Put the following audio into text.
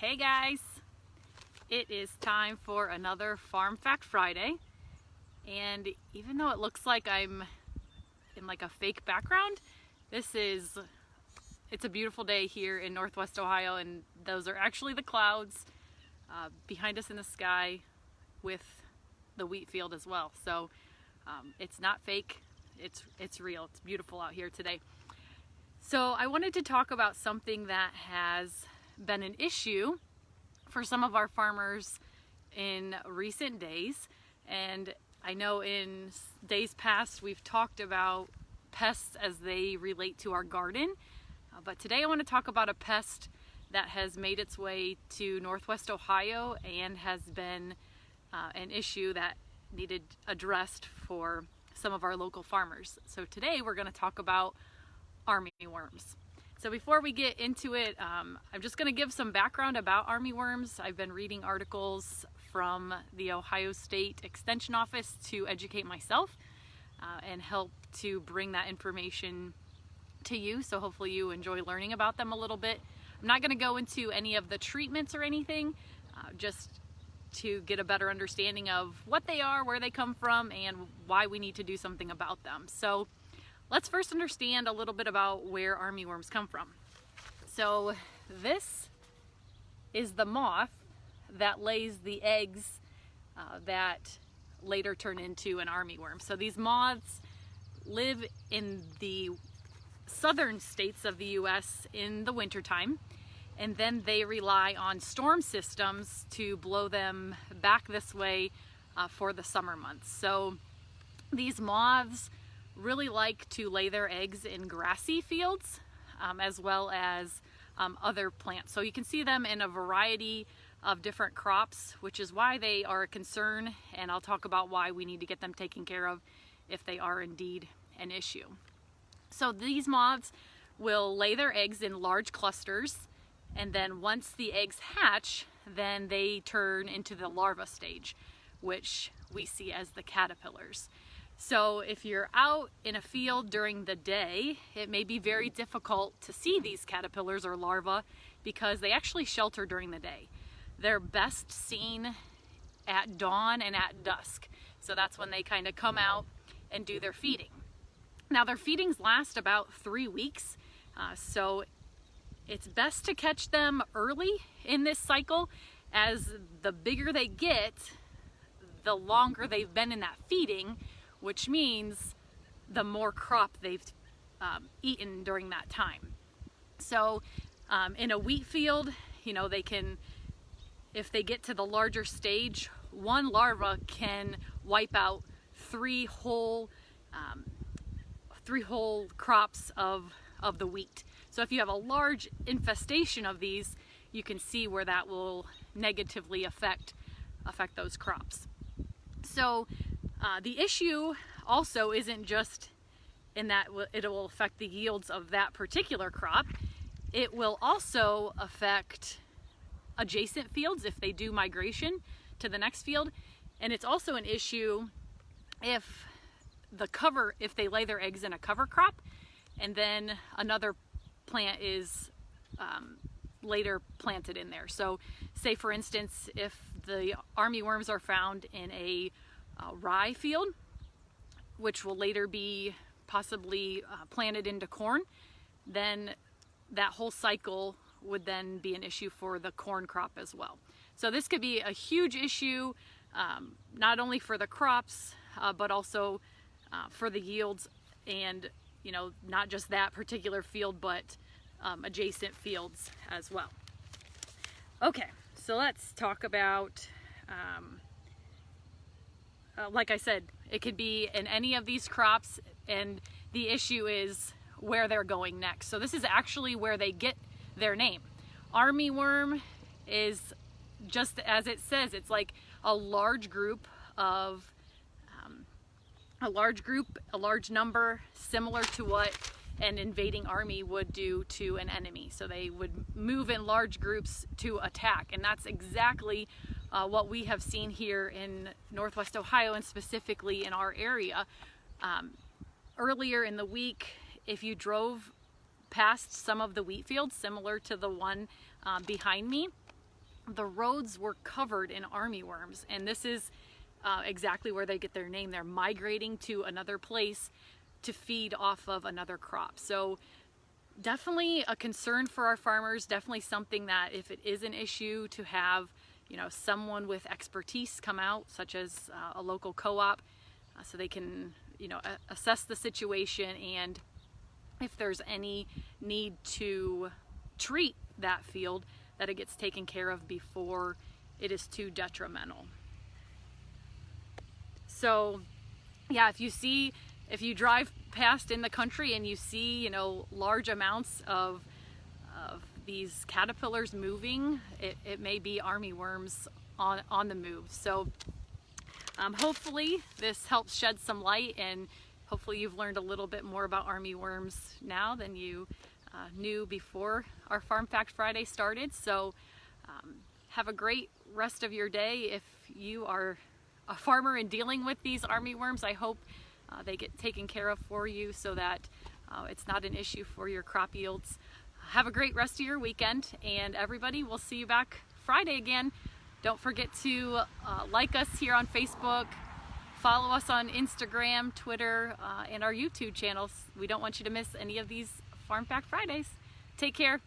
Hey guys, it is time for another Farm Fact Friday, and even though it looks like I'm in like a fake background, it's a beautiful day here in Northwest Ohio, and those are actually the clouds behind us in the sky with the wheat field as well. So it's not fake, it's real. It's beautiful out here today. So I wanted to talk about something that has been an issue for some of our farmers in recent days. And I know in days past we've talked about pests as they relate to our garden, but today I want to talk about a pest that has made its way to Northwest Ohio and has been an issue that needed addressed for some of our local farmers. So today we're going to talk about armyworms. So before we get into it, I'm just going to give some background about armyworms. I've been reading articles from the Ohio State Extension Office to educate myself and help to bring that information to you. So hopefully you enjoy learning about them a little bit. I'm not going to go into any of the treatments or anything, just to get a better understanding of what they are, where they come from, and why we need to do something about them. So let's first understand a little bit about where armyworms come from. So this is the moth that lays the eggs that later turn into an armyworm. So these moths live in the southern states of the US in the wintertime, and then they rely on storm systems to blow them back this way for the summer months. So these moths really like to lay their eggs in grassy fields as well as other plants. So you can see them in a variety of different crops, which is why they are a concern, and I'll talk about why we need to get them taken care of if they are indeed an issue. So these moths will lay their eggs in large clusters, and then once the eggs hatch, then they turn into the larva stage, which we see as the caterpillars. So if you're out in a field during the day, it may be very difficult to see these caterpillars or larvae because they actually shelter during the day. They're best seen at dawn and at dusk. So that's when they kind of come out and do their feeding. Now their feedings last about 3 weeks, so it's best to catch them early in this cycle, as the bigger they get, the longer they've been in that feeding, which means the more crop they've eaten during that time. So in a wheat field, you know, they can, if they get to the larger stage, one larva can wipe out three whole crops of the wheat. So if you have a large infestation of these, you can see where that will negatively affect those crops. So the issue also isn't just in that it will affect the yields of that particular crop. It will also affect adjacent fields if they do migration to the next field. And it's also an issue if they lay their eggs in a cover crop and then another plant is later planted in there. So say for instance, if the armyworms are found in a rye field, which will later be possibly planted into corn, then that whole cycle would then be an issue for the corn crop as well. So this could be a huge issue, not only for the crops, but also for the yields, and you know, not just that particular field, but adjacent fields as well. Okay, so let's talk about like I said, it could be in any of these crops, and the issue is where they're going next. So this is actually where they get their name. Armyworm is, just as it says, it's like a large group of a large number, similar to what an invading army would do to an enemy. So they would move in large groups to attack, and that's exactly what we have seen here in Northwest Ohio, and specifically in our area. Earlier in the week, if you drove past some of the wheat fields similar to the one behind me, the roads were covered in armyworms, and this is exactly where they get their name. They're migrating to another place to feed off of another crop. So definitely a concern for our farmers, definitely something that if it is an issue, to have someone with expertise come out, such as a local co-op, so they can assess the situation, and if there's any need to treat that field, that it gets taken care of before it is too detrimental. So yeah, if you drive past in the country and you see large amounts of these caterpillars moving, it may be armyworms on the move. So hopefully this helps shed some light, and hopefully you've learned a little bit more about armyworms now than you knew before our Farm Fact Friday started. So have a great rest of your day. If you are a farmer and dealing with these armyworms, I hope they get taken care of for you so that it's not an issue for your crop yields. Have a great rest of your weekend, and everybody, we'll see you back Friday again. Don't forget to like us here on Facebook, follow us on Instagram, Twitter, and our YouTube channels. We don't want you to miss any of these Farm Fact Fridays. Take care.